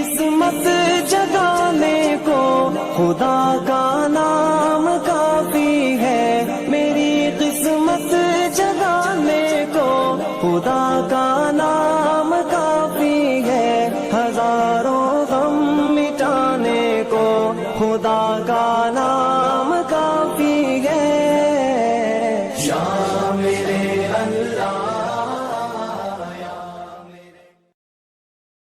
किस्मत जगाने को खुदा का नाम काफी है। मेरी किस्मत जगाने को खुदा का नाम काफी है। हजारों गम मिटाने को खुदा का नाम